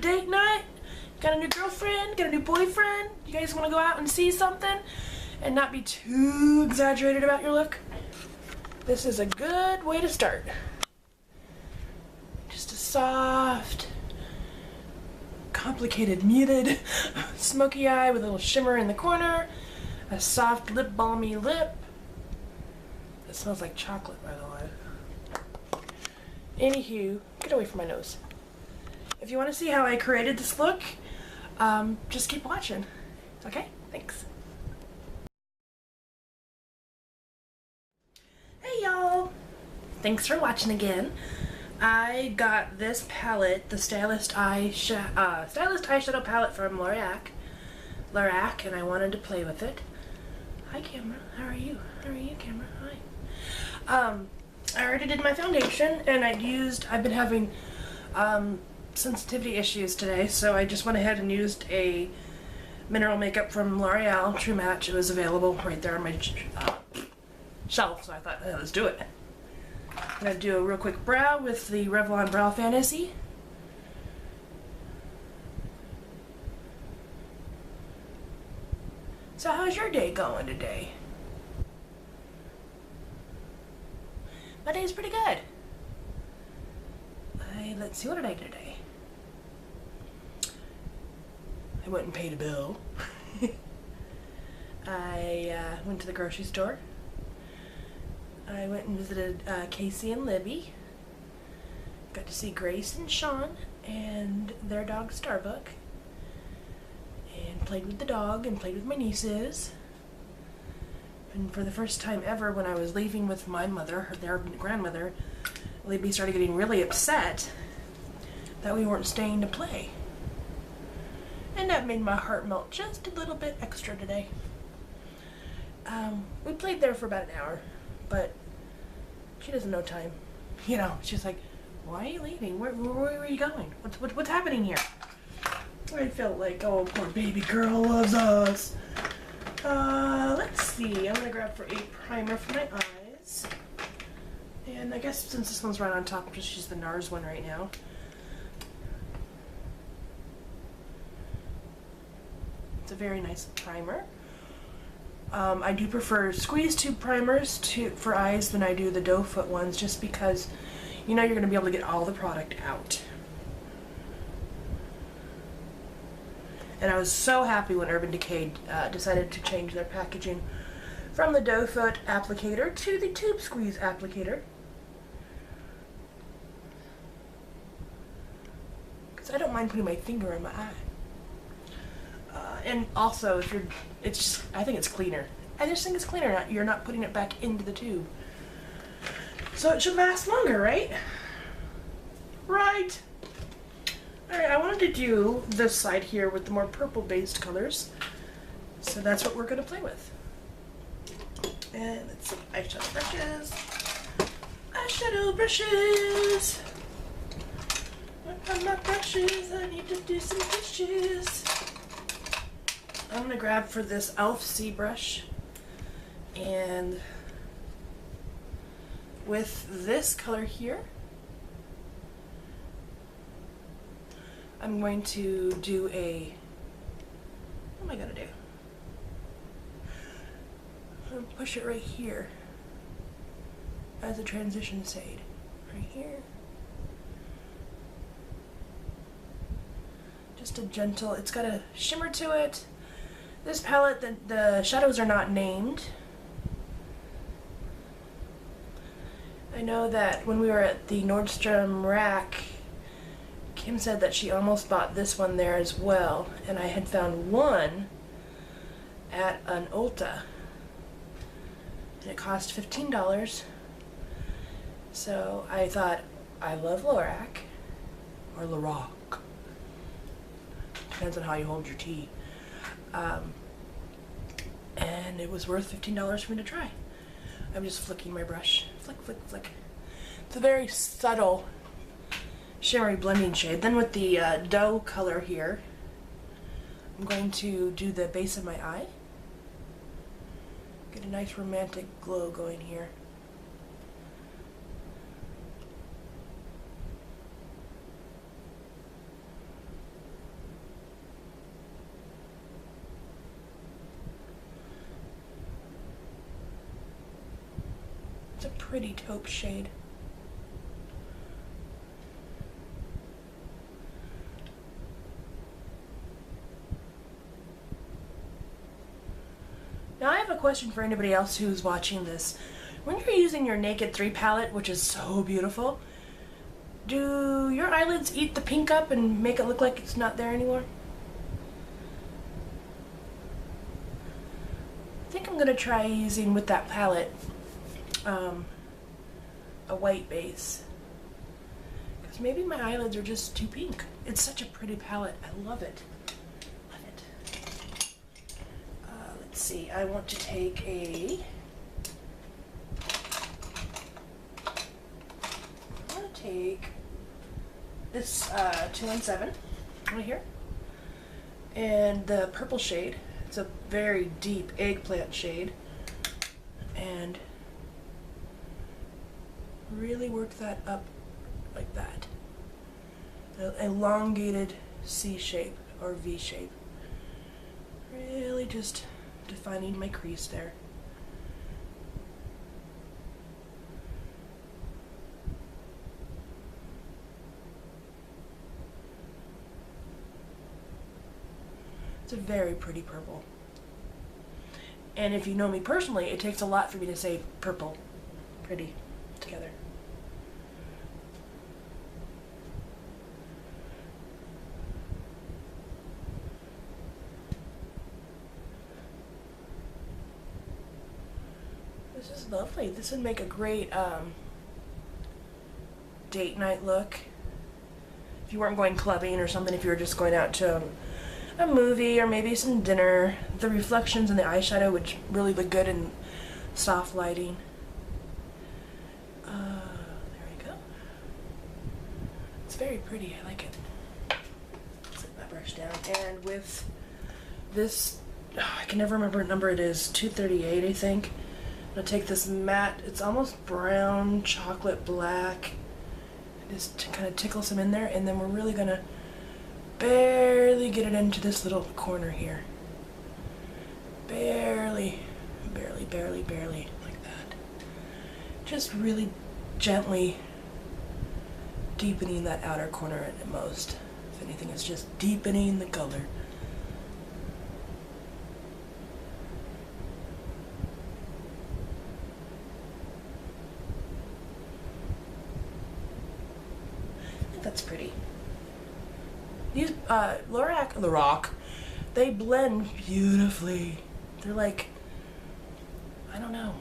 a date night? Got a new girlfriend? Got a new boyfriend? You guys want to go out and see something and not be too exaggerated about your look? This is a good way to start. Just a soft, complicated, muted, smoky eye with a little shimmer in the corner. A soft lip balmy lip. It smells like chocolate, by the way. Anywho, get away from my nose. If you want to see how I created this look, just keep watching. Okay? Thanks. Hey y'all! Thanks for watching again. I got this palette, the Stylest eyeshadow palette from Lorac, and I wanted to play with it. Hi camera, how are you? How are you camera? Hi. I already did my foundation, and I've been having sensitivity issues today, so I just went ahead and used a mineral makeup from L'Oreal True Match. It was available right there on my shelf, so I thought, hey, let's do it. I'm going to do a real quick brow with the Revlon Brow Fantasy. So how's your day going today? My day's pretty good. Let's see, what did I do today? I went and paid a bill. I went to the grocery store. I went and visited Casey and Libby. Got to see Grace and Sean and their dog Starbuck. And played with the dog and played with my nieces. And for the first time ever, when I was leaving with my mother, their grandmother, Libby started getting really upset that we weren't staying to play. And that made my heart melt just a little bit extra today. We played there for about an hour, but she doesn't know time. You know, she's like, why are you leaving? Where are you going? What's happening here? I felt like, oh, poor baby girl loves us. Let's see. I'm gonna grab for a primer for my eyes. And I guess since this one's right on top, I'll just use the NARS one right now. It's a very nice primer. I do prefer squeeze tube primers for eyes than I do the doe foot ones, just because you know you're going to be able to get all the product out. And I was so happy when Urban Decay decided to change their packaging from the doe foot applicator to the tube squeeze applicator. Because I don't mind putting my finger in my eye. And also, I think it's cleaner. I just think it's cleaner. You're not putting it back into the tube. So it should last longer, right? Right. Alright, I wanted to do this side here with the more purple-based colors. So that's what we're going to play with. And let's see, eyeshadow brushes. Eyeshadow brushes. My brushes, I need to do some dishes. I'm going to grab for this e.l.f. C brush, and with this color here, I'm going to do what am I going to do? I'm going to push it right here as a transition shade, right here. Just a gentle, it's got a shimmer to it. This palette, the shadows are not named. I know that when we were at the Nordstrom rack, Kim said that she almost bought this one there as well, and I had found one at an Ulta, and it cost $15. So I thought, I love Lorac, or Lorac, depends on how you hold your tea. And it was worth $15 for me to try. I'm just flicking my brush. Flick, flick, flick. It's a very subtle, shimmery blending shade. Then with the doe color here, I'm going to do the base of my eye. Get a nice romantic glow going here. It's a pretty taupe shade. Now I have a question for anybody else who's watching this. When you're using your Naked 3 palette, which is so beautiful, do your eyelids eat the pink up and make it look like it's not there anymore? I think I'm going to try using with that palette a white base. Because maybe my eyelids are just too pink. It's such a pretty palette. I love it. Love it. Let's see. I want to take this 217 right here, and the purple shade. It's a very deep eggplant shade, and really work that up like that. An elongated C shape or V shape. Really just defining my crease there. It's a very pretty purple. And if you know me personally, it takes a lot for me to say purple pretty together. This is lovely. This would make a great date night look. If you weren't going clubbing or something, if you were just going out to a movie or maybe some dinner, the reflections in the eyeshadow would really look good in soft lighting. There we go. It's very pretty. I like it. Set my brush down. And with this, I can never remember what number it is, 238 I think. I'm going to take this matte, it's almost brown, chocolate black, just to kind of tickle some in there, and then we're really going to barely get it into this little corner here. Barely, like that. Just really gently deepening that outer corner at most. If anything, it's just deepening the color. I think that's pretty. These Lorac, they blend beautifully. They're like, I don't know,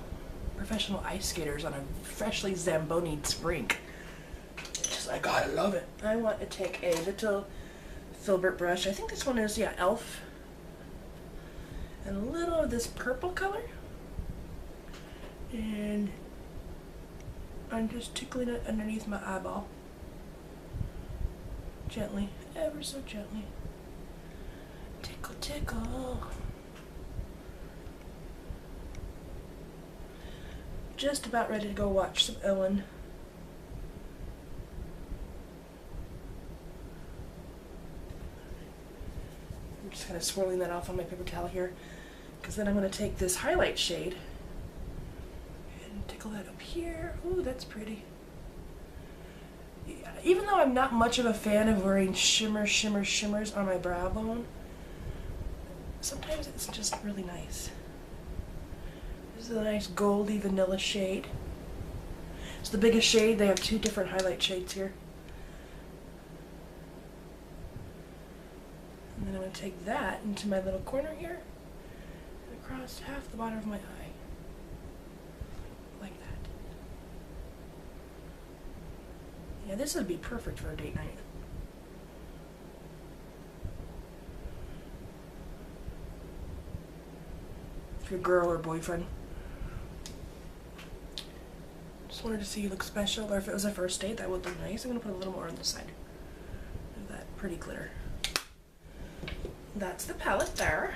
professional ice skaters on a freshly Zambonied rink. It's just like, God, I love it. I want to take a little filbert brush. I think this one is, yeah, Elf. And a little of this purple color. And I'm just tickling it underneath my eyeball. Gently, ever so gently. Tickle, tickle. Just about ready to go watch some Ellen. I'm just kind of swirling that off on my paper towel here, because then I'm going to take this highlight shade and tickle that up here. Ooh, that's pretty. Even though I'm not much of a fan of wearing shimmers on my brow bone, sometimes it's just really nice. This is a nice goldy vanilla shade. It's the biggest shade. They have two different highlight shades here. And then I'm going to take that into my little corner here and across half the bottom of my eye. Like that. Yeah, this would be perfect for a date night. For your girl or boyfriend. Just wanted to see you look special, or if it was a first date, that would look nice. I'm going to put a little more on this side of that pretty glitter. That's the palette there.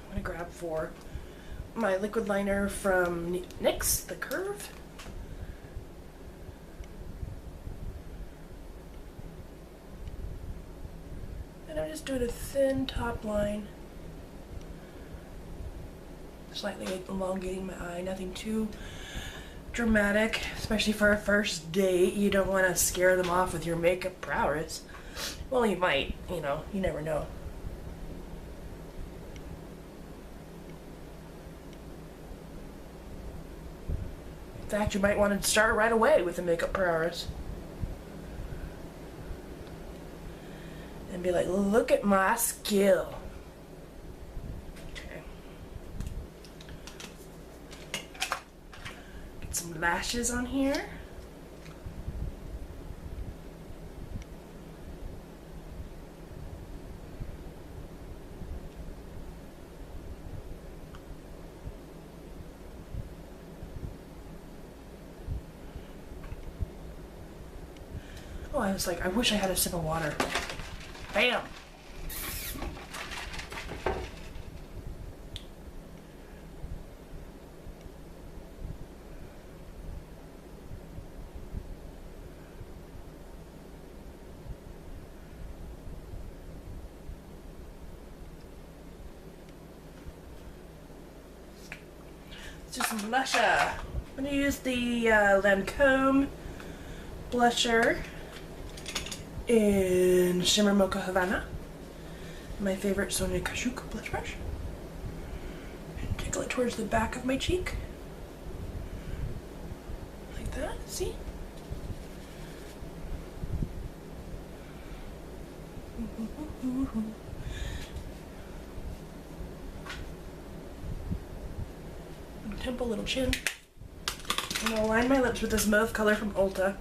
I'm going to grab for my liquid liner from NYX, the Curve. And I'm just doing a thin top line, slightly elongating my eye, nothing too dramatic, especially for a first date. You don't want to scare them off with your makeup prowess. Well, you might, you know, you never know. In fact, you might want to start right away with the makeup prowess. And be like, look at my skill. Okay. Get some lashes on here. Oh, I was like, I wish I had a sip of water. Bam! Let's do some blusher. I'm going to use the Lancome blusher in Shimmer Mocha Havana, my favorite Sonia Kashuk blush brush, and tickle it towards the back of my cheek, like that, see? Temple, little chin. I'm gonna line my lips with this mauve color from Ulta.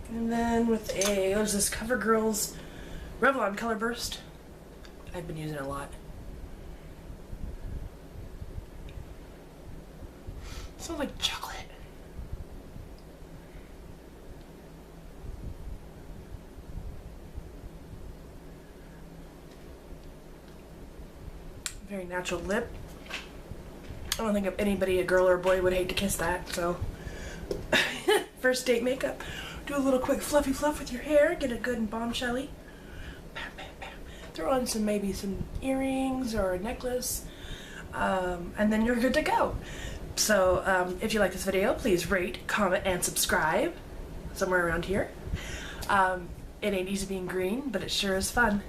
And then with there's this CoverGirl's Revlon Color Burst. I've been using it a lot. It smells like chocolate. Very natural lip. I don't think anybody, a girl or a boy, would hate to kiss that, so. First date makeup. Do a little quick fluffy fluff with your hair, get it good and bombshelly. Bam, bam, bam. Throw on maybe some earrings or a necklace, and then you're good to go. So if you like this video, please rate, comment, and subscribe, somewhere around here. It ain't easy being green, but it sure is fun.